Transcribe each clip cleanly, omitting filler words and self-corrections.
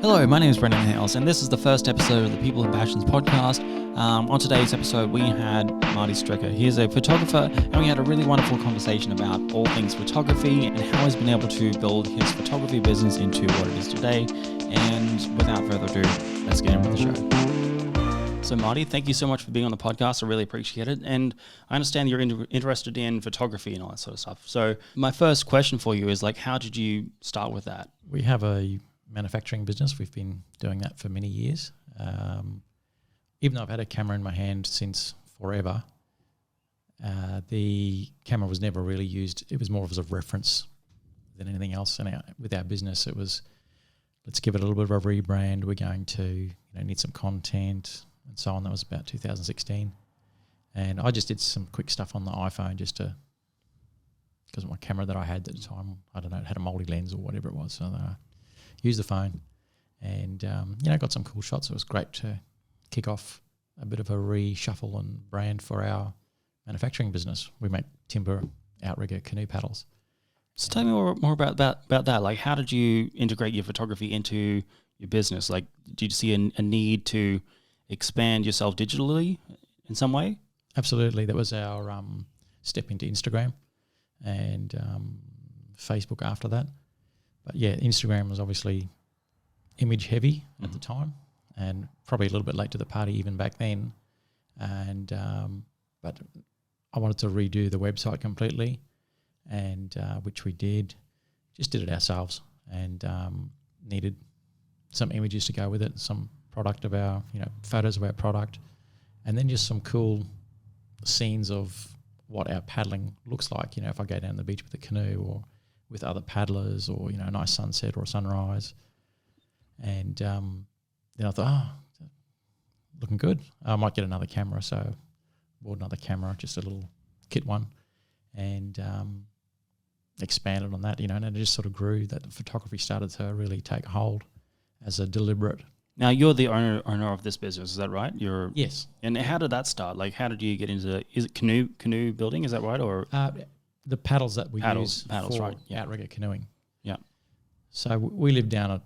Hello, my name is Brendan Hales, and this is the first episode of the People and Passions podcast. On today's episode, we had Marty Strecker. He is a photographer, and we had a really wonderful conversation about all things photography and how he's been able to build his photography business into what it is today. And without further ado, let's get in with the show. So Marty, thank you so much for being on the podcast. I really appreciate it. And I understand you're interested in photography and all that sort of stuff. So my first question for you is, how did you start with that? We have a manufacturing business. We've been doing that for many years. Even though I've had a camera in my hand since forever, the camera was never really used. It was more as a reference than anything else. And with our business, it was, let's give it a little bit of a rebrand. We're going to need some content and so on. That was about 2016. And I just did some quick stuff on the iPhone because my camera that I had at the time, I don't know, it had a multi-lens or whatever it was. So used the phone and, got some cool shots. It was great to kick off a bit of a reshuffle and brand for our manufacturing business. We make timber outrigger canoe paddles. So tell me more about that. How did you integrate your photography into your business? Did you see a need to expand yourself digitally in some way? Absolutely. That was our step into Instagram and Facebook after that. But yeah, Instagram was obviously image heavy at the time and probably a little bit late to the party even back then. And but I wanted to redo the website completely, and which we did. Just did it ourselves and needed some images to go with it, some product of our, photos of our product, and then just some cool scenes of what our paddling looks like. If I go down the beach with a canoe or with other paddlers or, a nice sunset or a sunrise. And then I thought, looking good. I might get another camera. So bought another camera, just a little kit one, and expanded on that, and it just sort of grew. That the photography started to really take hold as a deliberate. Now you're the owner of this business, is that right? Yes. And how did that start? How did you get into? Is it canoe building? Is that right? Or the paddles that we use for right. Yeah. outrigger canoeing. Yeah. So we lived down at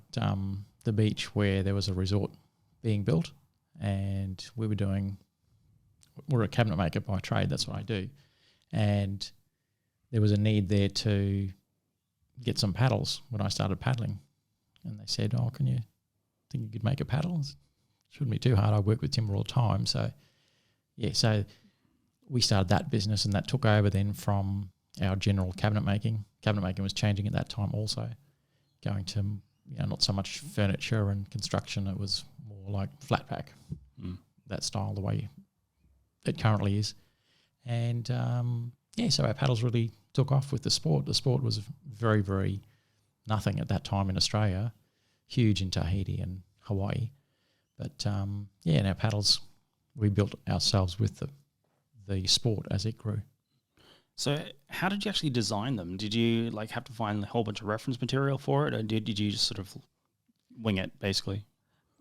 the beach where there was a resort being built, and we're a cabinet maker by trade. That's what I do, and there was a need there to get some paddles when I started paddling, and they said, "Oh, can you think you could make a paddle? It shouldn't be too hard. I work with timber all the time." So yeah, so we started that business, and that took over then from our general cabinet making. Cabinet making was changing at that time also, going to not so much furniture and construction. It was more like flat pack, that style, the way it currently is. And so our paddles really took off with the sport. The sport was very, very nothing at that time in Australia, huge in Tahiti and Hawaii. But and our paddles we built ourselves with the sport as it grew. So how did you actually design them? Did you have to find a whole bunch of reference material for it, or did you just sort of wing it basically?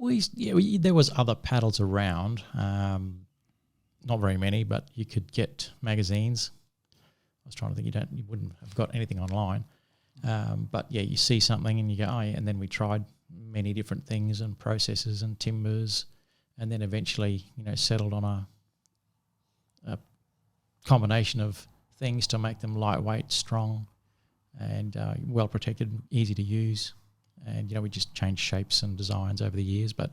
There was other paddles around, not very many, but you could get magazines. I was trying to think, you wouldn't have got anything online, but yeah, you see something and you go, oh yeah, and then we tried many different things and processes and timbers, and then eventually settled on a combination of things to make them lightweight, strong, and well protected, easy to use. And we just changed shapes and designs over the years, but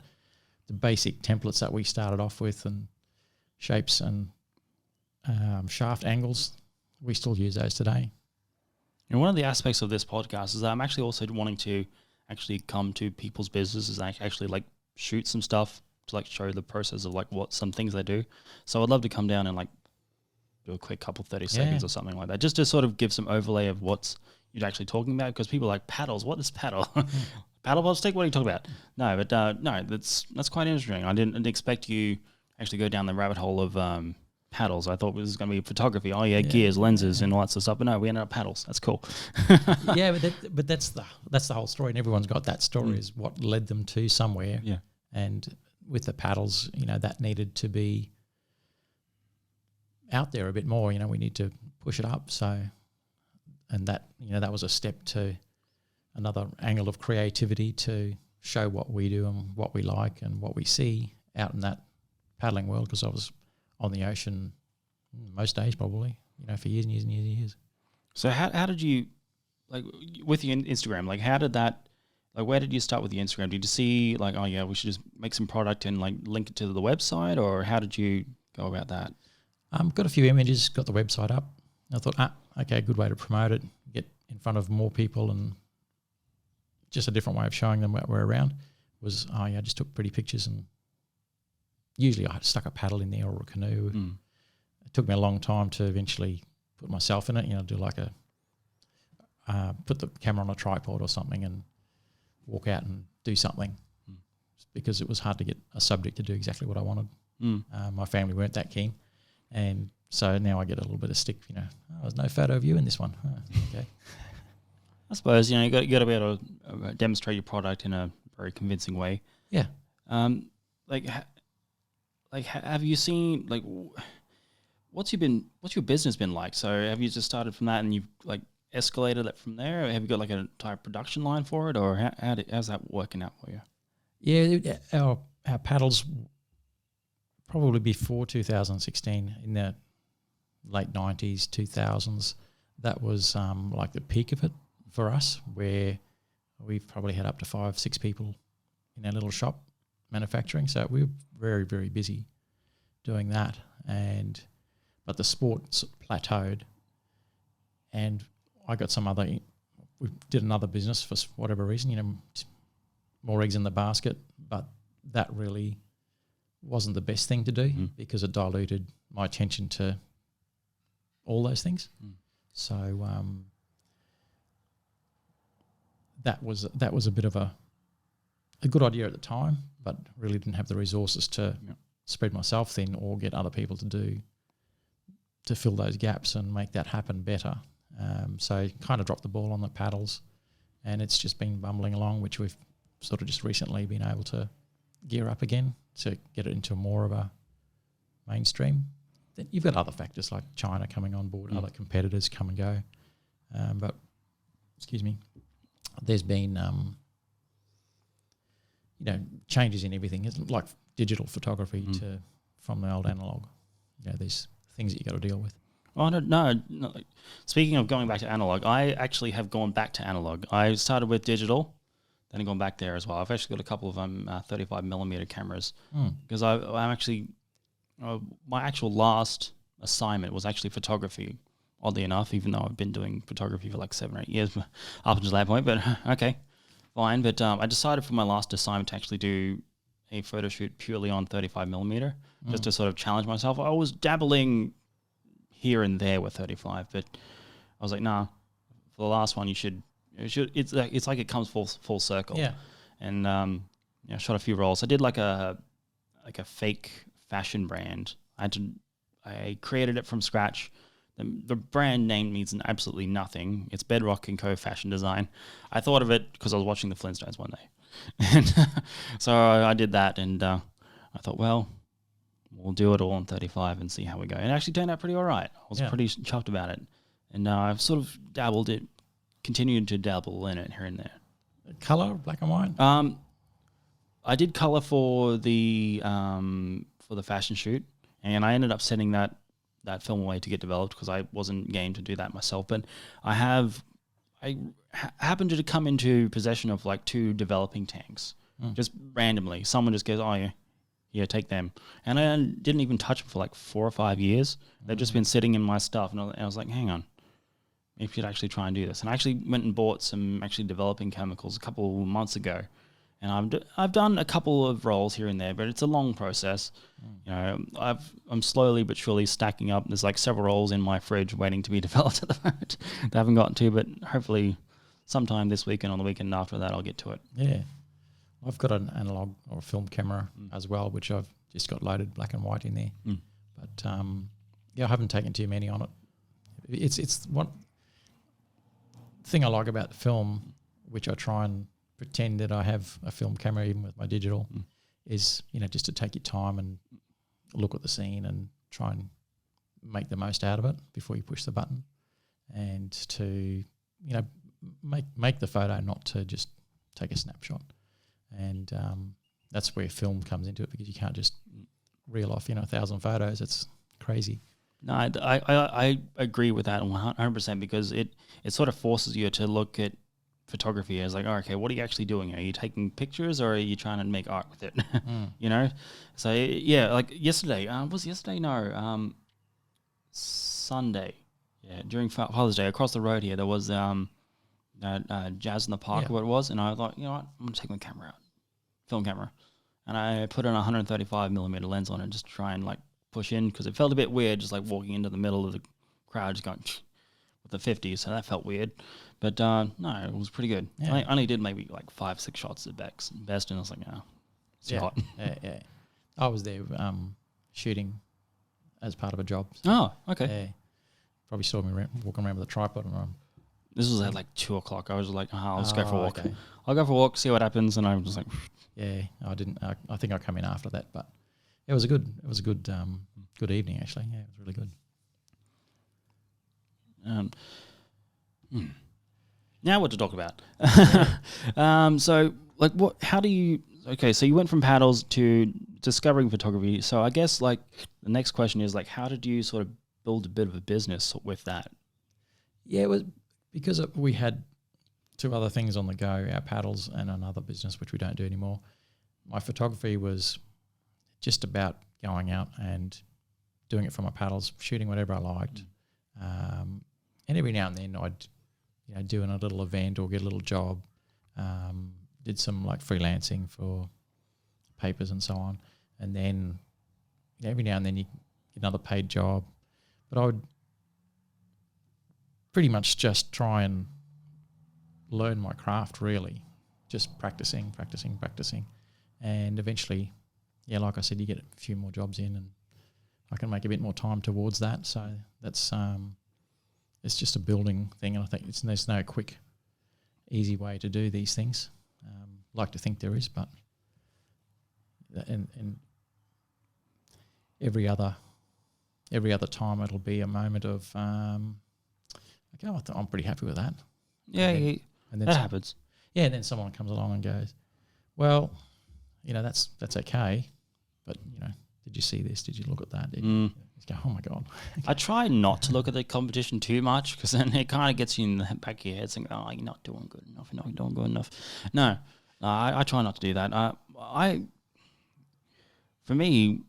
the basic templates that we started off with and shapes and shaft angles, we still use those today. And one of the aspects of this podcast is that I'm actually also wanting to actually come to people's businesses and actually shoot some stuff to show the process of what some things they do. So I'd love to come down and do a quick couple 30 seconds or something like that, just to sort of give some overlay of what's you're actually talking about, because people are like, paddles, what is paddle? Paddleboard stick, what are you talking about? No, but no, that's quite interesting. I didn't expect you actually go down the rabbit hole of paddles. I thought it was going to be photography. Oh yeah, gears, lenses, and all that sort of stuff. But no, we ended up paddles. That's cool. Yeah, but that's the whole story, and everyone's got that story is what led them to somewhere. Yeah, and with the paddles, that needed to be out there a bit more. We need to push it up. So, and that that was a step to another angle of creativity to show what we do and what we like and what we see out in that paddling world, because I was on the ocean most days probably, for years and years and years and years. So how did you, like, with your Instagram, like, how did that, like, where did you start with your Instagram? Did you see, like, oh yeah, we should just make some product and like link it to the website, or how did you go about that? Got a few images, got the website up. I thought, okay, good way to promote it, get in front of more people, and just a different way of showing them what we're around was, I just took pretty pictures, and usually I stuck a paddle in there or a canoe. It took me a long time to eventually put myself in it, do like put the camera on a tripod or something and walk out and do something, because it was hard to get a subject to do exactly what I wanted. My family weren't that keen. And so now I get a little bit of stick, there's no photo of you in this one. Okay. I suppose, you got to be able to demonstrate your product in a very convincing way. Yeah. Have you seen, like, what's your business been like? So have you just started from that and you've like escalated it from there? Or have you got like an entire production line for it, or how's that working out for you? Yeah, our paddles probably before 2016, in the late 90s, 2000s, that was like the peak of it for us, where we've probably had up to 5-6 people in our little shop manufacturing. So we were very, very busy doing that. But the sport plateaued, and I got we did another business for whatever reason, more eggs in the basket, but that really wasn't the best thing to do because it diluted my attention to all those things. So that was a bit of a good idea at the time, but really didn't have the resources to spread myself thin or get other people to fill those gaps and make that happen better. So kind of dropped the ball on the paddles, and it's just been bumbling along, which we've sort of just recently been able to gear up again to get it into more of a mainstream. Then you've got other factors like China coming on board, other competitors come and go. But there's been changes in everything. It's like digital photography from the old analog. There's things that you got to deal with. Oh, no. Speaking of going back to analog, I actually have gone back to analog. I started with digital, then I've gone back there as well. I've actually got a couple of 35mm cameras because I'm actually my actual last assignment was actually photography, oddly enough, even though I've been doing photography for like 7 or 8 years up until that point. But okay, fine. But I decided for my last assignment to actually do a photo shoot purely on 35mm, just to sort of challenge myself. I was dabbling here and there with 35, but I was like, nah, for the last one, you should it's like it comes full circle. Yeah. And I shot a few rolls. I did like a fake fashion brand. I created it from scratch. The brand name means absolutely nothing. It's Bedrock & Co. Fashion Design. I thought of it because I was watching the Flintstones one day. And so I did that, and I thought, well, we'll do it all on 35 and see how we go. And it actually turned out pretty all right. I was pretty chuffed about it. And I've sort of continued to dabble in it here and there. Colour, black and white? I did colour for the fashion shoot, and I ended up sending that film away to get developed because I wasn't game to do that myself. But I happened to come into possession of like 2 developing tanks, just randomly. Someone just goes, oh yeah, take them. And I didn't even touch them for like 4 or 5 years. They've just been sitting in my stuff. And I was like, hang on, maybe you should actually try and do this. And I actually went and bought some actually developing chemicals a couple of months ago. And I've done a couple of rolls here and there, but it's a long process. I'm slowly but surely stacking up. There's like several rolls in my fridge waiting to be developed at the moment that I haven't gotten to, but hopefully sometime this weekend or the weekend after that I'll get to it. Yeah. I've got an analog or a film camera as well, which I've just got loaded black and white in there. But I haven't taken too many on it. It's one thing I like about the film, which I try and pretend that I have a film camera even with my digital, is just to take your time and look at the scene and try and make the most out of it before you push the button, and to make the photo, not to just take a snapshot. and that's where film comes into it, because you can't just reel off 1,000 photos. It's crazy. No, I agree with that 100%, because it sort of forces you to look at photography as like, oh, okay, what are you actually doing? Are you taking pictures, or are you trying to make art with it? So yeah, like yesterday, Sunday, during Father's Day, across the road here there was Jazz in the Park, or what it was, and I thought, you know what, I'm gonna take my camera out, film camera, and I put an 135mm lens on it just to try and like push in, because it felt a bit weird just like walking into the middle of the crowd just going with the 50, so that felt weird. But no, it was pretty good. Yeah. I only did maybe like 5-6 shots at best, and I was like, oh, it's hot. Yeah. I was there shooting as part of a job. Oh, okay. Yeah. Probably saw me walking around with a tripod, and This was at like 2 o'clock. I was like, I'll just go for a walk. Okay. I'll go for a walk, see what happens, and I was just like, yeah, I didn't. I think I come in after that, but it was a good good evening actually. Yeah, it was really good. Now what to talk about? So like how do you, so you went from paddles to discovering photography. So I guess like the next question is like, how did you sort of build a bit of a business with that? Yeah, it was because we had 2 other things on the go, our paddles and another business, which we don't do anymore. My photography was just about going out and doing it from my paddles, shooting whatever I liked. And every now and then I'd do in a little event or get a little job. Did some like freelancing for papers and so on. And then every now and then you get another paid job. But I would pretty much just try and learn my craft, really, just practicing. And eventually, like I said, you get a few more jobs in and I can make a bit more time towards that. So that's it's just a building thing, and I think there's no quick, easy way to do these things. Like to think there is, but and every other time it'll be a moment of I'm pretty happy with that. Yeah, and then that happens. Yeah, and then someone comes along and goes, well, that's okay, but did you see this? Did you look at that? You go, oh my God. I try not to look at the competition too much, because then it kind of gets you in the back of your head saying, oh, you're not doing good enough, you're not doing good enough. No, I try not to do that. For me,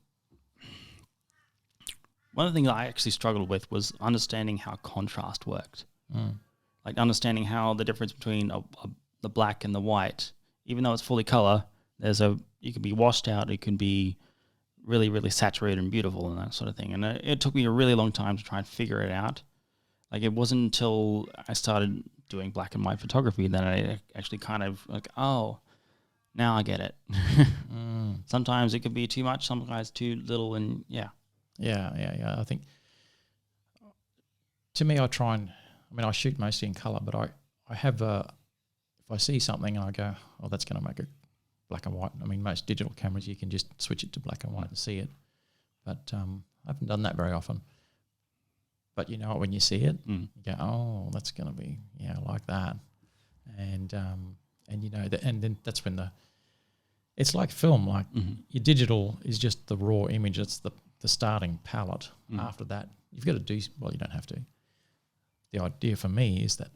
one of the things I actually struggled with was understanding how contrast worked. Like understanding how the difference between the black and the white, even though it's fully color, you can be washed out, it can be really, really saturated and beautiful and that sort of thing. And it took me a really long time to try and figure it out. Like it wasn't until I started doing black and white photography that I actually kind of like, oh, now I get it. Sometimes it could be too much, sometimes too little, and yeah. Yeah. I think to me, I shoot mostly in color, but I have if I see something and I go, oh, that's going to make it black and white. I mean, most digital cameras, you can just switch it to black and white and see it. But I haven't done that very often. But when you see it, you go, oh, that's going to be, I like that. And then that's when it's like film, like your digital is just the raw image. It's the starting palette. After that, you've got to do, well, you don't have to. The idea for me is that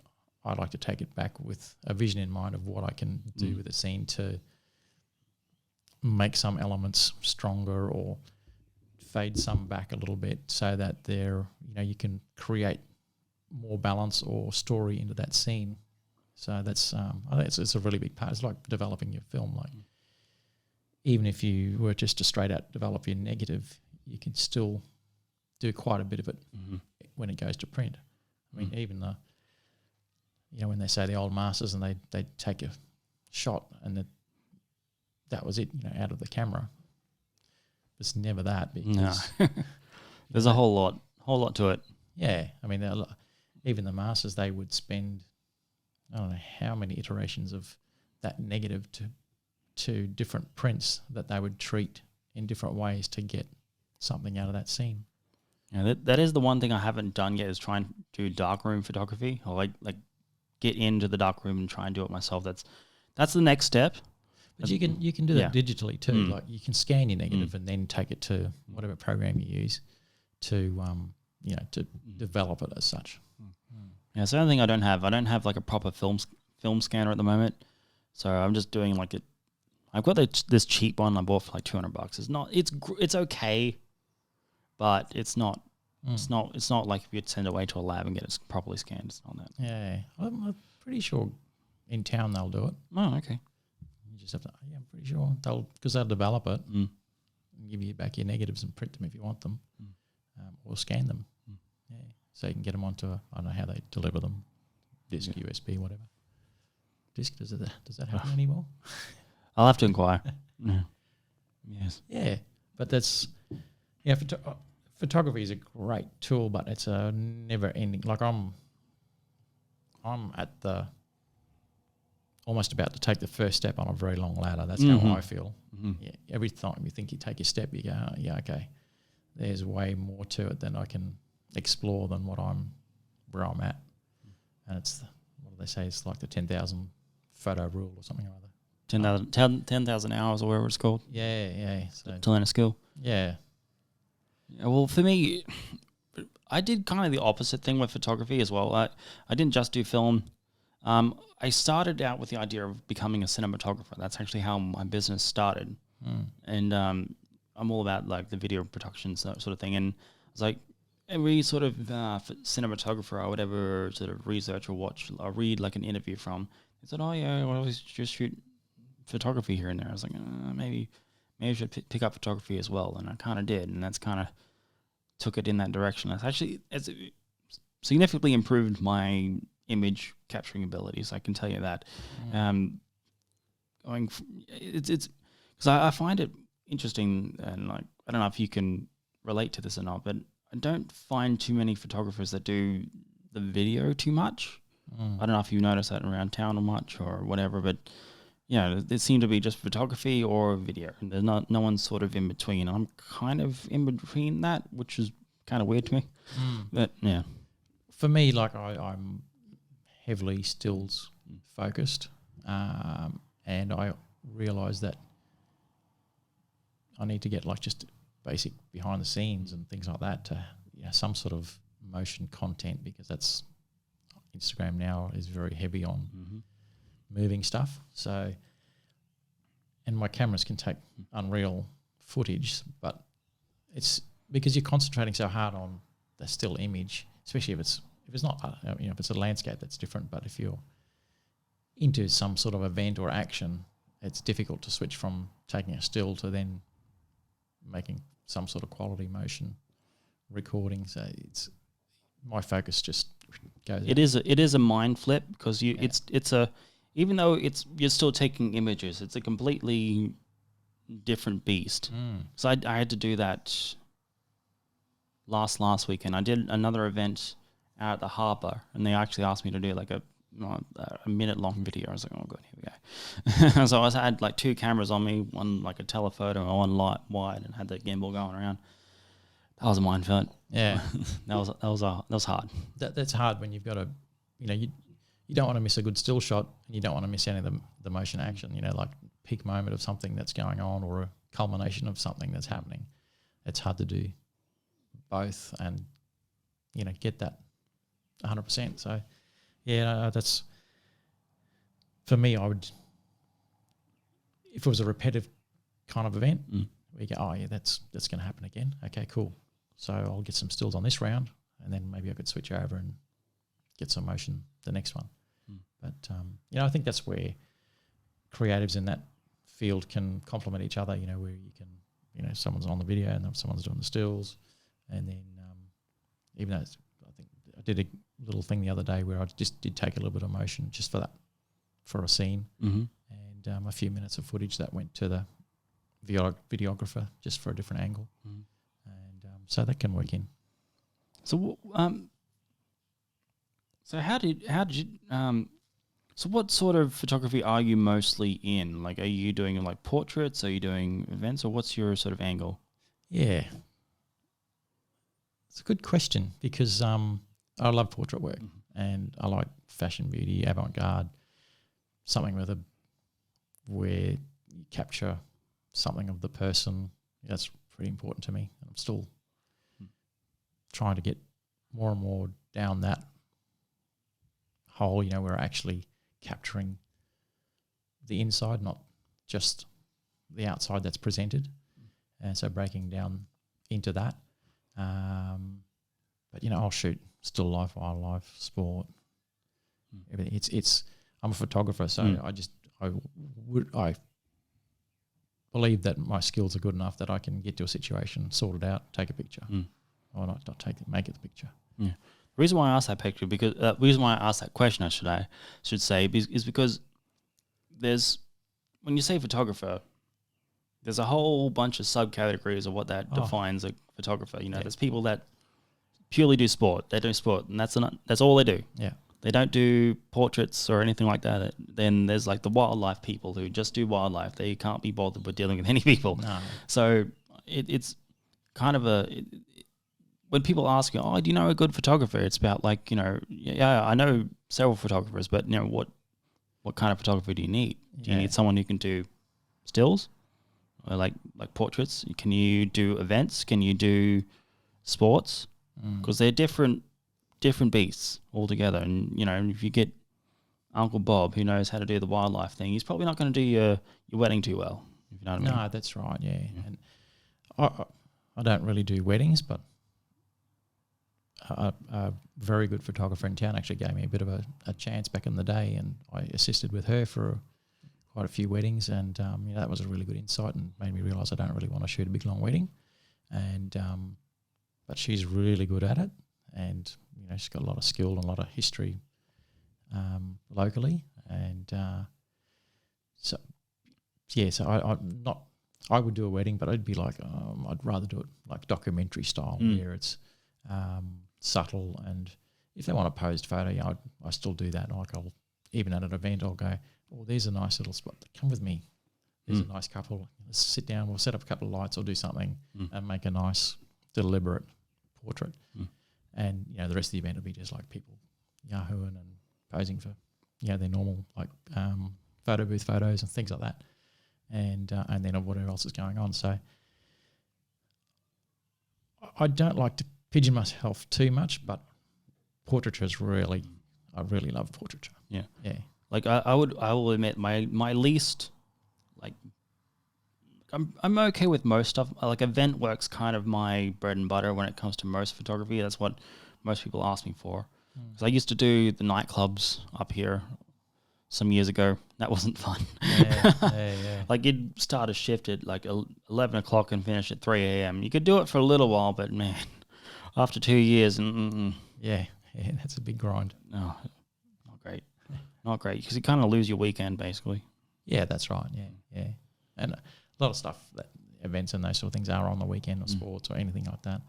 I like to take it back with a vision in mind of what I can do with a scene to make some elements stronger or fade some back a little bit, so that you can create more balance or story into that scene. So that's I think it's a really big part. It's like developing your film. Like even if you were just to straight out develop your negative, you can still do quite a bit of it when it goes to print. I mean, even when they say the old masters and they take a shot and that was it, out of the camera. It's never that. Because there's a whole lot to it. Yeah, I mean, even the masters, they would spend I don't know how many iterations of that negative to different prints that they would treat in different ways to get something out of that scene. Yeah, that is the one thing I haven't done yet, is try and do darkroom photography, or like get into the darkroom and try and do it myself. That's the next step. But you can do that digitally too. Mm. Like you can scan your negative and then take it to whatever program you use to to develop it as such. Yeah, it's the only thing I don't have. I don't have like a proper film scanner at the moment, so I'm just doing like it. I've got this cheap one I bought for like $200. It's not. It's okay, but it's not. It's not like if you'd send it away to a lab and get it properly scanned. It's not that. Yeah, I'm pretty sure in town they'll do it. Oh, okay. You just have to. Yeah, I'm pretty sure because they'll develop it and give you back your negatives and print them if you want them, or scan them. Yeah, so you can get them onto I don't know how they deliver them, disk, USB, whatever. Disk does that happen anymore? I'll have to inquire. Yeah. Yes. Yeah, but that's photography is a great tool, but it's a never ending. Like I'm at the almost about to take the first step on a very long ladder. That's how I feel. Yeah, every time you think you take your step, you go, oh, yeah, okay. There's way more to it than I can explore than where I'm at. And it's what do they say? It's like the 10,000 photo rule or something or other. 10,000 hours or whatever it's called. Yeah. So, to learn a skill. Yeah. Well, for me, I did kind of the opposite thing with photography as well. I didn't just do film. I started out with the idea of becoming a cinematographer. That's actually how my business started. And I'm all about like the video productions, that sort of thing. And it's like every sort of cinematographer I would ever sort of research or watch or read like an interview from, they said, oh yeah, well, I just shoot photography here and there. I was like, maybe I should pick up photography as well. And I kind of did. And that's kind of took it in that direction. It's significantly improved my image capturing abilities. I can tell you that. It's because I find it interesting, and like I don't know if you can relate to this or not, but I don't find too many photographers that do the video too much. I don't know if you notice that around town or much or whatever, but yeah, there seem to be just photography or video. And there's no one sort of in between. I'm kind of in between that, which is kind of weird to me. But yeah, for me, like I'm heavily stills focused, and I realise that I need to get like just basic behind the scenes and things like that to some sort of motion content, because that's Instagram now is very heavy on moving stuff. So, and my cameras can take unreal footage, but it's because you're concentrating so hard on the still image, especially if it's not if it's a landscape, that's different. But if you're into some sort of event or action, it's difficult to switch from taking a still to then making some sort of quality motion recording. So it's my focus just goes. It is a mind flip, because it's a, even though you're still taking images, it's a completely different beast. So I had to do that last weekend. I did another event out at the harbour, and they actually asked me to do like a minute long video. I was like, oh god, here we go. So I had like two cameras on me, one like a telephoto and one light wide, and had the gimbal going around. That was a minefield. Yeah, that was hard. That's hard when you've got to, you don't want to miss a good still shot, and you don't want to miss any of the motion action. Like peak moment of something that's going on, or a culmination of something that's happening. It's hard to do both, and get that 100%. So yeah, that's for me. I would, if it was a repetitive kind of event, we go, oh yeah, that's going to happen again. Okay, cool. So I'll get some stills on this round, and then maybe I could switch over and get some motion the next one. But I think that's where creatives in that field can complement each other. Where you can, someone's on the video and someone's doing the stills, and then even though I think I did a little thing the other day where I just did take a little bit of motion just for a scene, and a few minutes of footage that went to the videographer just for a different angle, and so that can work in. So how did you so what sort of photography are you mostly in? Like, are you doing like portraits? Are you doing events, or what's your sort of angle? Yeah, it's a good question, because I love portrait work, and I like fashion, beauty, avant-garde, something where you capture something of the person. That's pretty important to me. I'm still trying to get more and more down that hole, you know, we're actually capturing the inside, not just the outside that's presented. And so breaking down into that. But, you know, I'll shoot still life, wildlife, sport, everything. I'm a photographer, so I believe that my skills are good enough that I can get to a situation, sort it out, take a picture. Or not make it the picture. Yeah. The reason why I asked that picture, because reason why I asked that question, I should say, is because when you say photographer, there's a whole bunch of subcategories of what that defines a photographer. You know, there's people that purely do sport. They do sport, and that's all they do. Yeah. They don't do portraits or anything like that. Then there's like the wildlife people who just do wildlife. They can't be bothered with dealing with any people. No. So it's kind of when people ask you, oh, do you know a good photographer? It's about like, you know, yeah, I know several photographers, but, you know, what kind of photographer do you need? Do you need someone who can do stills or like portraits? Can you do events? Can you do sports? Because they're different beasts altogether. And, you know, if you get Uncle Bob who knows how to do the wildlife thing, he's probably not going to do your wedding too well. If you know what I mean? No, that's right. Yeah. And I don't really do weddings, but a very good photographer in town actually gave me a bit of a chance back in the day, and I assisted with her for quite a few weddings, and you know, that was a really good insight and made me realise I don't really want to shoot a big long wedding, and but she's really good at it, and you know, she's got a lot of skill and a lot of history locally, and so I would do a wedding, but I'd be like, I'd rather do it like documentary style, where it's subtle, and if they want a posed photo, you know, I still do that. Like I'll, even at an event, I'll go, oh, there's a nice little spot. Come with me. There's a nice couple. Let's sit down. We'll set up a couple of lights or do something and make a nice, deliberate portrait. And, you know, the rest of the event will be just like people yahooing and posing for, you know, their normal like photo booth photos and things like that. And then whatever else is going on. So I don't like to pigeon myself too much, but portraiture is I really love portraiture. Yeah. Yeah. Like I will admit my least, like, I'm okay with most stuff. Like event work's kind of my bread and butter when it comes to most photography. That's what most people ask me for. Because I used to do the nightclubs up here some years ago. That wasn't fun. Yeah. Like you'd start a shift at like 11 o'clock and finish at 3 a.m. You could do it for a little while, but man, after 2 years, yeah, that's a big grind. No, not great. Not great, because you kind of lose your weekend basically. Yeah, that's right. Yeah. And a lot of stuff, that events and those sort of things are on the weekend, or sports or anything like that.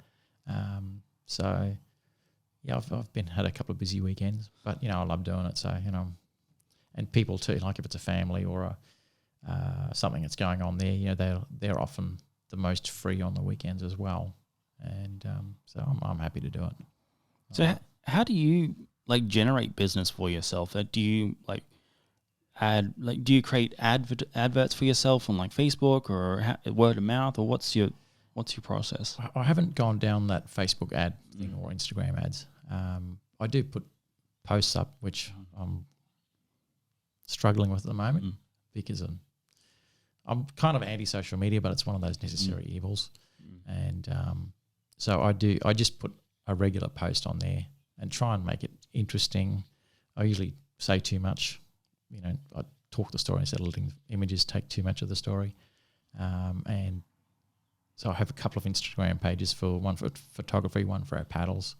So yeah, I've had a couple of busy weekends, but you know, I love doing it. So, you know, and people too, like if it's a family or something that's going on there, you know, they're often the most free on the weekends as well. And so I'm happy to do it. So how do you like generate business for yourself? Do you like do you create adverts for yourself on like Facebook or word of mouth, or what's your process? I haven't gone down that Facebook ad thing or Instagram ads. I do put posts up, which I'm struggling with at the moment because I'm kind of anti-social media, but it's one of those necessary evils. And so I just put a regular post on there and try and make it interesting. I usually say too much. You know, I talk the story instead of letting images take too much of the story. And so I have a couple of Instagram pages, one for photography, one for our paddles,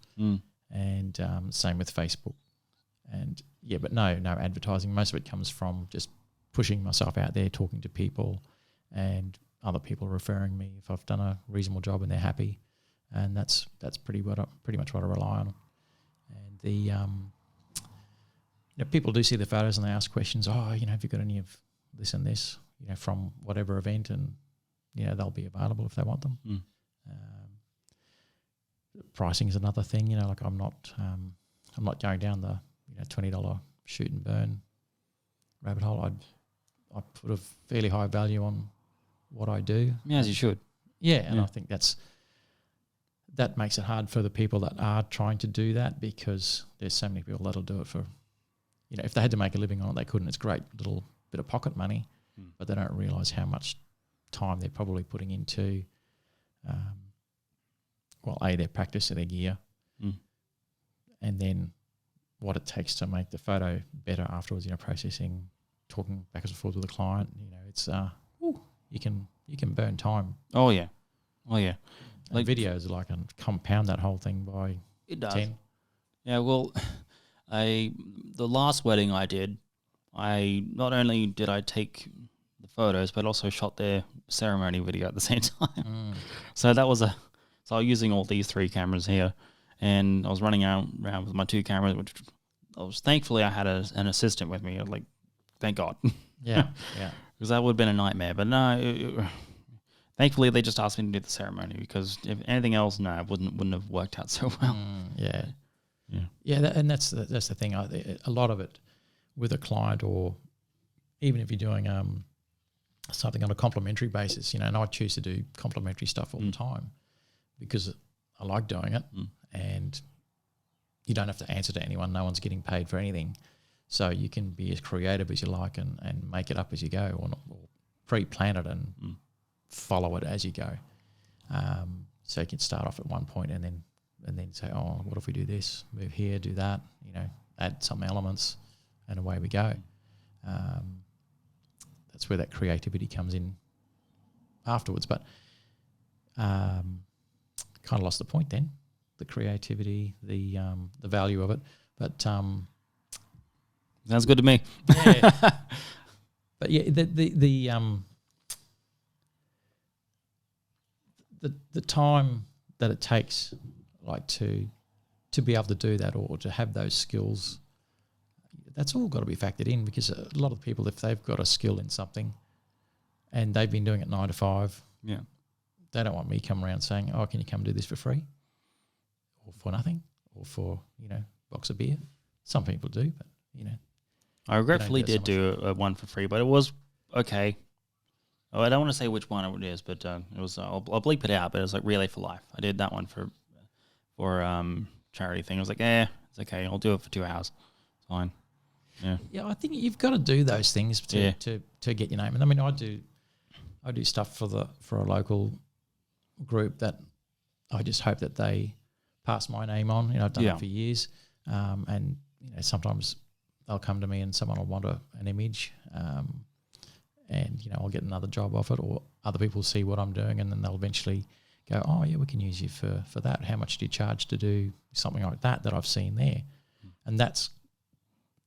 and same with Facebook. And yeah, but no advertising. Most of it comes from just pushing myself out there, talking to people, and other people referring me if I've done a reasonable job and they're happy. And that's pretty much what I rely on. And the you know, people do see the photos and they ask questions. Oh, you know, have you got any of this and this? You know, from whatever event, and you know, they'll be available if they want them. Pricing is another thing. You know, like I'm not going down the $20 shoot and burn rabbit hole. I put a fairly high value on what I do. Yeah, as you should. Yeah, and Yeah. I think that makes it hard for the people that are trying to do that, because there's so many people that'll do it for, if they had to make a living on it, they couldn't. It's great little bit of pocket money, but they don't realise how much time they're probably putting into, their practice of their gear, and then what it takes to make the photo better afterwards, processing, talking back and forth with the client. It's you can burn time. Oh yeah. Like videos are like compound that whole thing by It does. 10. Yeah, well, the last wedding I did, I not only did I take the photos, but also shot their ceremony video at the same time. So that was so I was using all these 3 cameras here, and I was running around with my 2 cameras, which thankfully I had an assistant with me. I was like, thank God. Yeah. Because that would have been a nightmare. But no, thankfully they just asked me to do the ceremony, because if anything else, no, it wouldn't have worked out so well. Yeah. Yeah. That's the thing. A lot of it with a client, or even if you're doing something on a complimentary basis, and I choose to do complimentary stuff all the time because I like doing it, and you don't have to answer to anyone. No one's getting paid for anything. So you can be as creative as you like and make it up as you go, or pre-plan it and follow it as you go. So you can start off at one point and then say, oh, what if we do this, move here, do that, add some elements, and away we go. That's where that creativity comes in afterwards. But kind of lost the point then, the creativity, the value of it. But sounds good to me. yeah. But yeah, the time that it takes, like to be able to do that, or to have those skills, that's all got to be factored in, because a lot of people, if they've got a skill in something and they've been doing it 9 to 5, they don't want me coming around saying, oh, can you come do this for free or for nothing or for, box of beer. Some people do, but, I regretfully do did do a one for free, but it was okay. Oh, I don't want to say which one it is, but it was. I'll bleep it out. But it was like Relay for Life. I did that one for charity thing. I was like, it's okay. I'll do it for 2 hours. It's fine. Yeah. Yeah, I think you've got to do those things to get your name. And I mean, I do stuff for a local group that I just hope that they pass my name on. I've done it for years, and sometimes they'll come to me and someone will want an image, and I'll get another job off it, or other people see what I'm doing, and then they'll eventually go, oh yeah, we can use you for that. How much do you charge to do something like that I've seen there? And that's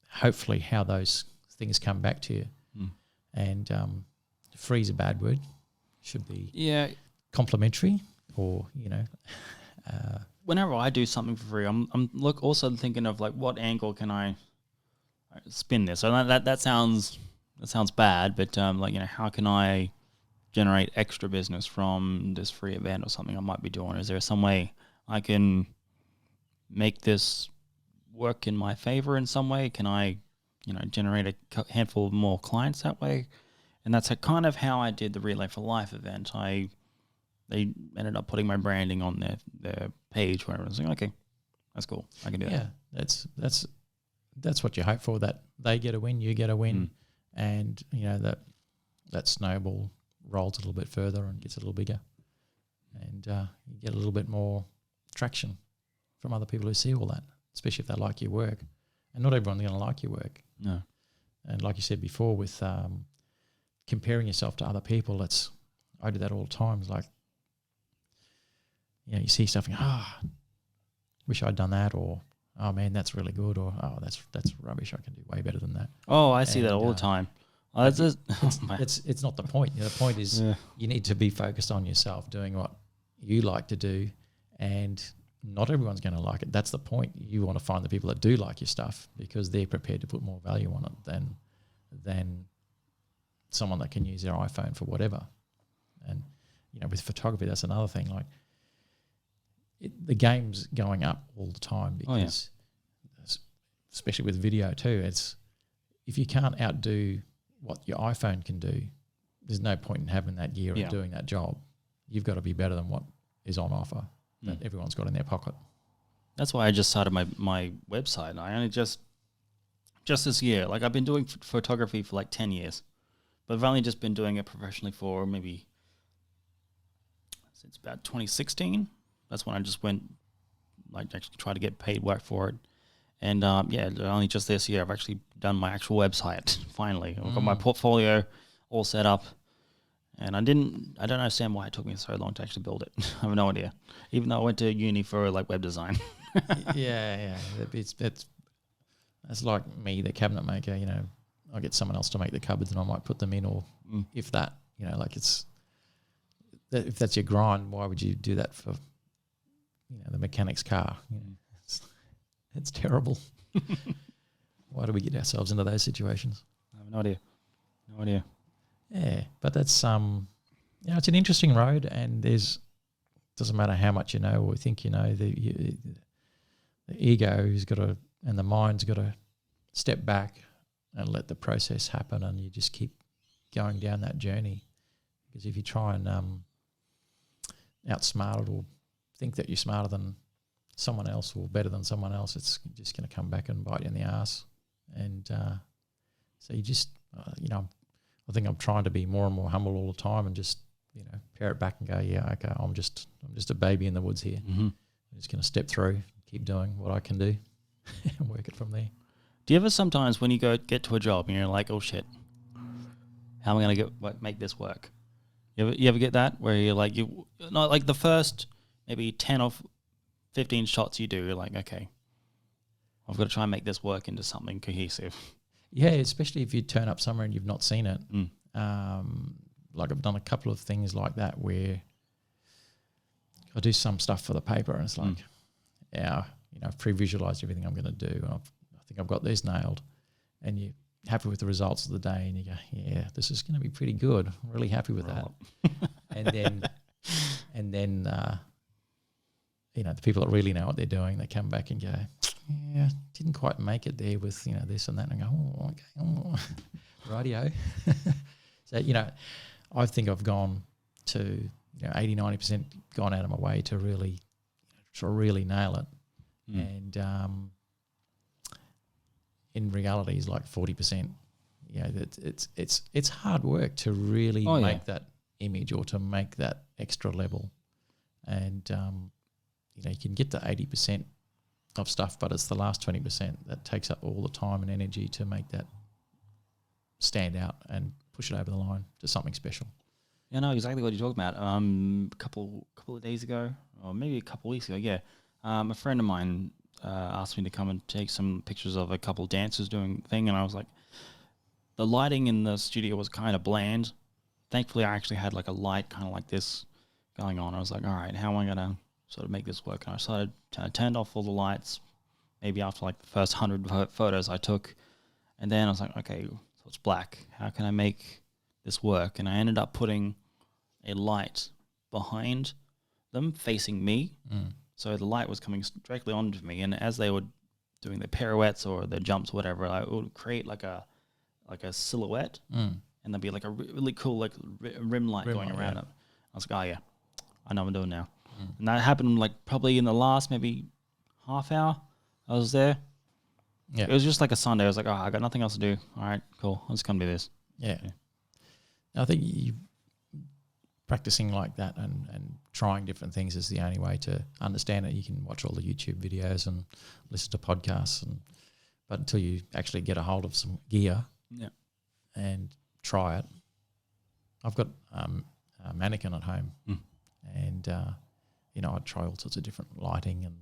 hopefully how those things come back to you. And free is a bad word. Should be complimentary, or whenever I do something for free, I'm also thinking of like, what angle can I spin this? So that sounds bad, but how can I generate extra business from this free event or something I might be doing? Is there some way I can make this work in my favor in some way? Can I, generate a handful of more clients that way? And that's kind of how I did the Relay for Life event. They ended up putting my branding on their page, where I was like, okay, that's cool, I can do that. Yeah, that's what you hope for, that they get a win, you get a win, and that snowball rolls a little bit further and gets a little bigger, and you get a little bit more traction from other people who see all that, especially if they like your work. And not everyone's going to like your work. No. And like you said before, with comparing yourself to other people, I do that all the time. It's like, you see stuff and go, wish I'd done that, or oh man, that's really good, or oh, that's rubbish, I can do way better than that. Oh, I see that all the time. It's not the point. The point is you need to be focused on yourself, doing what you like to do, and not everyone's going to like it. That's the point. You want to find the people that do like your stuff, because they're prepared to put more value on it than someone that can use their iPhone for whatever. And with photography, that's another thing. Like the game's going up all the time, because especially with video too, it's if you can't outdo what your iPhone can do, there's no point in having that gear and doing that job. You've got to be better than what is on offer that everyone's got in their pocket. That's why I just started my website. I only just this year, like I've been doing photography for like 10 years, but I've only just been doing it professionally for maybe since about 2016. That's when I just went, like, actually try to get paid work for it. And only just this year I've actually done my actual website. Finally, I've got my portfolio all set up, and I don't understand why it took me so long to actually build it. I have no idea. Even though I went to uni for like web design. yeah. That's like me, the cabinet maker. You know, I get someone else to make the cupboards, and I might put them in, or if that. You know, like if that's your grind, why would you do that for, the mechanic's car? You know, it's terrible. Why do we get ourselves into those situations? I have no idea. No idea. Yeah, but that's it's an interesting road, and doesn't matter how much you know or think you know, the ego's got to, and the mind's got to step back and let the process happen, and you just keep going down that journey. Because if you try and outsmart it or think that you're smarter than someone else or better than someone else, it's just going to come back and bite you in the ass. And so you just, I think I'm trying to be more and more humble all the time, and just, pare it back and go, yeah, okay, I'm just a baby in the woods here. Mm-hmm. I'm just going to step through, keep doing what I can do, and work it from there. Do you ever sometimes when you get to a job and you're like, oh shit, how am I going to make this work? You ever get that where you're like, not like the first maybe 10 or 15 shots you do, you're like, okay, I've got to try and make this work into something cohesive. Yeah, especially if you turn up somewhere and you've not seen it. Like I've done a couple of things like that where I do some stuff for the paper, and it's like, I've pre-visualized everything I'm going to do, and I think I've got this nailed, and you're happy with the results of the day, and you go, yeah, this is going to be pretty good. I'm really happy with that. and then the people that really know what they're doing, they come back and go, yeah, didn't quite make it there with, this and that. And I go, oh, okay, rightio. So, I think I've gone to, 80, 90% gone out of my way to really nail it. And in reality, it's like 40%. It's hard work to really make that image or to make that extra level. And, you can get to 80% of stuff, but it's the last 20% that takes up all the time and energy to make that stand out and push it over the line to something special. Yeah, I know exactly what you're talking about. A couple of days ago, or maybe a couple of weeks ago, a friend of mine asked me to come and take some pictures of a couple of dancers doing thing, and I was like, the lighting in the studio was kind of bland. Thankfully, I actually had like a light kind of like this going on. I was like, all right, how am I going to sort of make this work? And I turned off all the lights maybe after like the first 100 photos I took, and then I was like, okay, so it's black. How can I make this work? And I ended up putting a light behind them facing me. So the light was coming directly onto me, and as they were doing their pirouettes or their jumps or whatever, it would create like a silhouette, and there'd be like a really cool like rim light going around it. I was like, oh yeah, I know what I'm doing now. And that happened like probably in the last maybe half hour I was there. Yeah. It was just like a Sunday. I was like, oh, I got nothing else to do. All right, cool. I'm just going to do this. Yeah. I think you practicing like that and trying different things is the only way to understand it. You can watch all the YouTube videos and listen to podcasts, but until you actually get a hold of some gear and try it. I've got a mannequin at home, and I'd try all sorts of different lighting and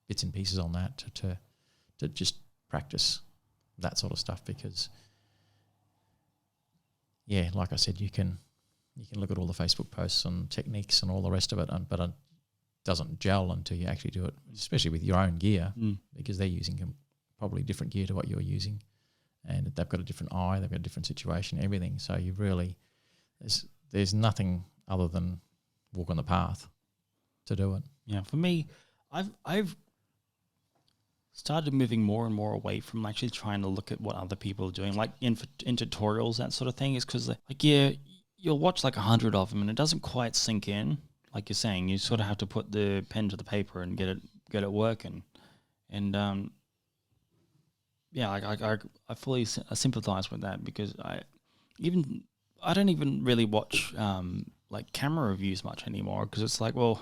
bits and pieces on that to just practice that sort of stuff, because like I said, you can look at all the Facebook posts and techniques and all the rest of it, but it doesn't gel until you actually do it, especially with your own gear, because they're using probably different gear to what you're using, and they've got a different eye, they've got a different situation, everything. So you really, there's nothing other than walk on the path to do it. Yeah, for me, I've started moving more and more away from actually trying to look at what other people are doing, like in tutorials, that sort of thing, is because like, yeah, you'll watch like 100 of them and it doesn't quite sink in. Like you're saying, you sort of have to put the pen to the paper and get it working. And yeah, I fully sympathize with that, because I don't even really watch like camera reviews much anymore, because it's like, well,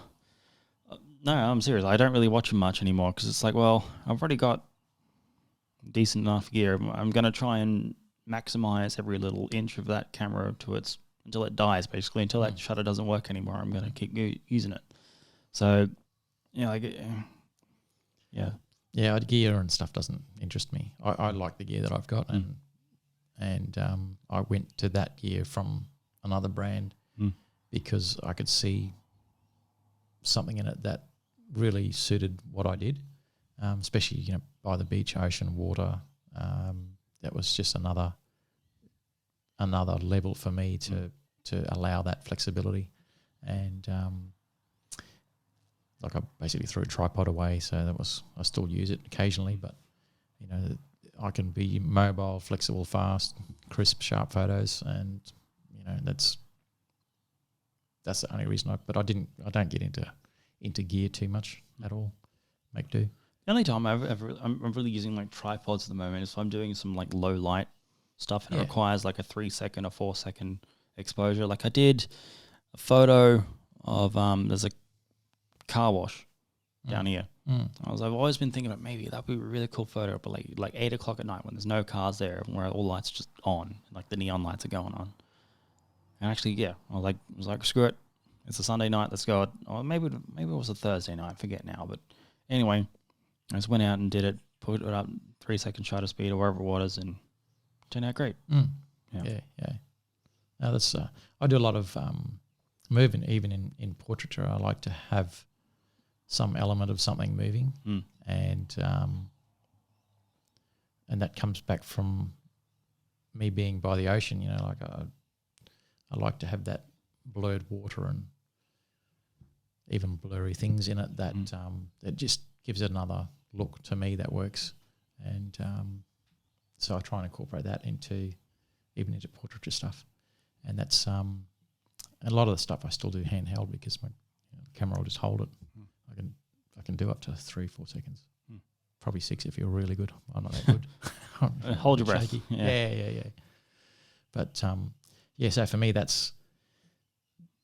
no, I'm serious. I don't really watch them much anymore, because it's like, well, I've already got decent enough gear. I'm going to try and maximize every little inch of that camera to its until it dies, basically, until that shutter doesn't work anymore. I'm going to keep using it. So, yeah, yeah, gear and stuff doesn't interest me. I like the gear that I've got, and I went to that gear from another brand because I could see something in it that really suited what I did, especially by the beach, ocean, water. That was just another level for me to allow that flexibility, and like I basically threw a tripod away, so I still use it occasionally, but I can be mobile, flexible, fast, crisp, sharp photos, and that's the only reason I don't get into gear too much at all. Make do. The only time I'm really using like tripods at the moment is if I'm doing some like low light stuff and it requires like a 3 second or 4 second exposure. Like I did a photo of there's a car wash down here. I've always been thinking about maybe that would be a really cool photo, but like 8 o'clock at night when there's no cars there, where all lights are just on, like the neon lights are going on. And actually, I was like, screw it, it's a Sunday night, let's go. Or maybe it was a Thursday night, I forget now. But anyway, I just went out and did it, put it up 3 second shutter speed or wherever it was, and it turned out great. Yeah. Now that's I do a lot of moving, even in portraiture. I like to have some element of something moving, and that comes back from me being by the ocean. Like I like to have that blurred water and even blurry things in it that that just gives it another look to me that works, and so I try and incorporate that into portraiture stuff, and that's a lot of the stuff I still do handheld because my camera will just hold it. I can do up to 3-4 seconds, probably 6 if you're really good. I'm not that good. Hold your breath. Shaky. Yeah. But so for me that's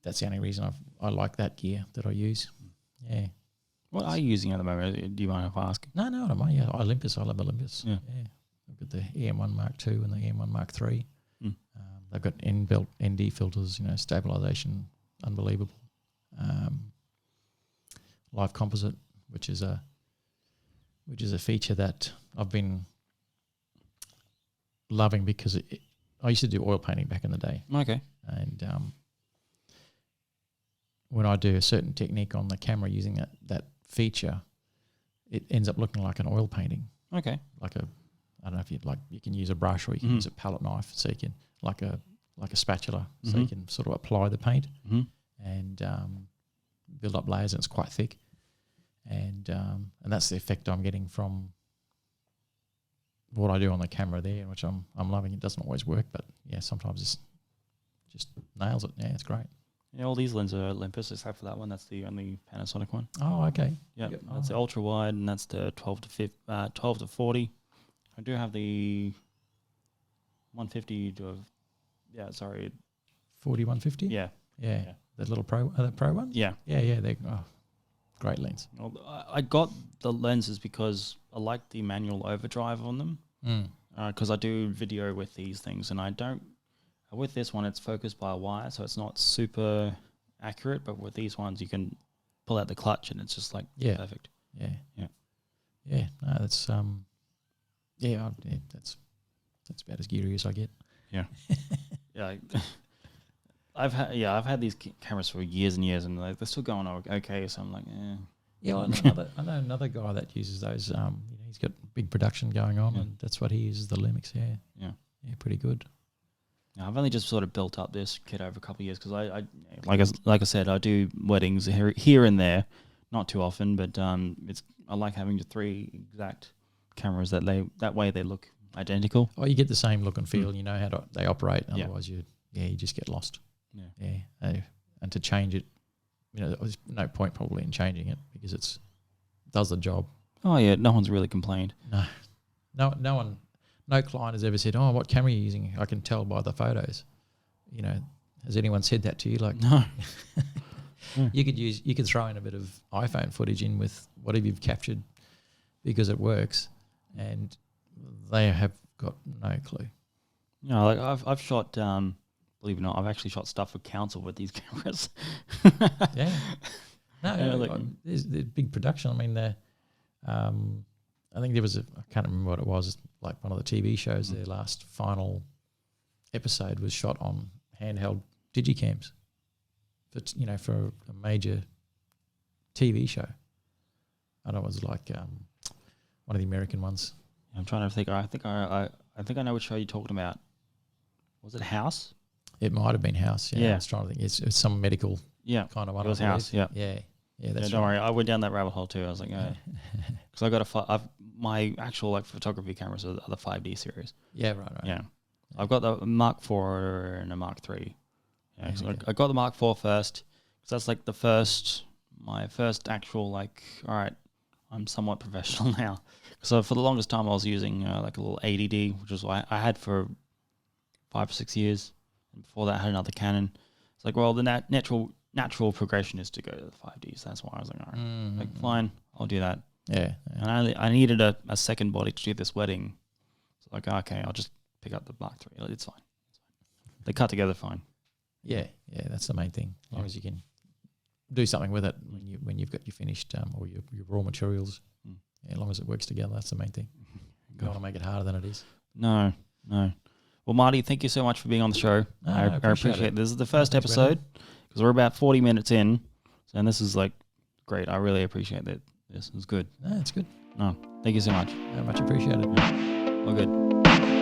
the only reason I like that gear that I use. Yeah. What are you using at the moment? Do you mind if I ask? No, I don't mind. Yeah, Olympus. I love Olympus. Yeah. I've got the EM1 Mark II and the EM1 Mark III. They've got inbuilt ND filters, stabilization, unbelievable. Live composite, which is a feature that I've been loving because I used to do oil painting back in the day. Okay. And when I do a certain technique on the camera using that feature, it ends up looking like an oil painting. Okay. I don't know if you can use a brush or you can use a palette knife, so you can like a spatula, so you can sort of apply the paint and build up layers, and it's quite thick. And that's the effect I'm getting from what I do on the camera there, which I'm loving. It doesn't always work, but sometimes it just nails it. Yeah, it's great. Yeah, all these lenses are Olympus except for that one. That's the only Panasonic one. Oh, okay. Yeah, that's the ultra wide, and that's the 12 to 40. I do have the 150 to 4150. Yeah. The little pro one. Yeah. They great lens. Well, I got the lenses because I like the manual overdrive on them. Because I do video with these things, and I don't. With this one, it's focused by a wire, so it's not super accurate. But with these ones, you can pull out the clutch, and it's just like perfect. Yeah. No, that's that's about as geary as I get. Yeah. I've had these cameras for years and years, and they're still going okay. So I'm like, Yeah, I know another guy that uses those. He's got big production going on, and that's what he uses, the Lumix. Yeah, pretty good. Now, I've only just sort of built up this kit over a couple of years because like I said, I do weddings here and there, not too often, but I like having the 3 exact cameras that way they look identical. Oh, you get the same look and feel. You know how they operate. Yeah. Otherwise, you just get lost. Yeah. And to change it, there's no point probably in changing it because it does the job. Oh yeah, no one's really complained. No one, no client has ever said, "Oh, what camera are you using?" I can tell by the photos. Has anyone said that to you? Like, No. you could throw in a bit of iPhone footage in with whatever you've captured because it works, and they have got no clue. Like I've shot, believe it or not, I've actually shot stuff for council with these cameras. Yeah. No, there's big production. I mean, I think there was I can't remember what it was, like one of the TV shows, their last final episode was shot on handheld digicams for a major TV show. I know it was like one of the American ones. I'm trying to think. I think I know which show you're talking about. Was it House? It might have been House. Yeah. Yeah. I was trying to think. It's some medical kind of one. It was House. Yeah. Yeah. That's don't worry. I went down that rabbit hole too. I was like, because I got my actual like photography cameras are the 5D series. Yeah. Right. Yeah. I've got the Mark IV and a Mark III. Yeah. So Okay. I got the Mark IV first because that's like my first actual like, all right, I'm somewhat professional now. So for the longest time I was using like a little 80D, which is what I had for 5 or 6 years. And before that I had another Canon. It's like, well, the natural progression is to go to the 5D. So that's why I was like, all right, like fine, I'll do that. Yeah. And I needed a second body to do this wedding. So like, okay, I'll just pick up the Mark III. It's fine. They cut together fine. Yeah. That's the main thing. As long as you can do something with it when you've got your finished or your raw materials. Yeah, as long as it works together, that's the main thing. You don't want to make it harder than it is. No. Well, Marty, thank you so much for being on the show. I appreciate it. This is the first episode because we're about 40 minutes in, and this is like great. I really appreciate that. This is good. No, it's good. No, thank you so much. Much appreciated. All good.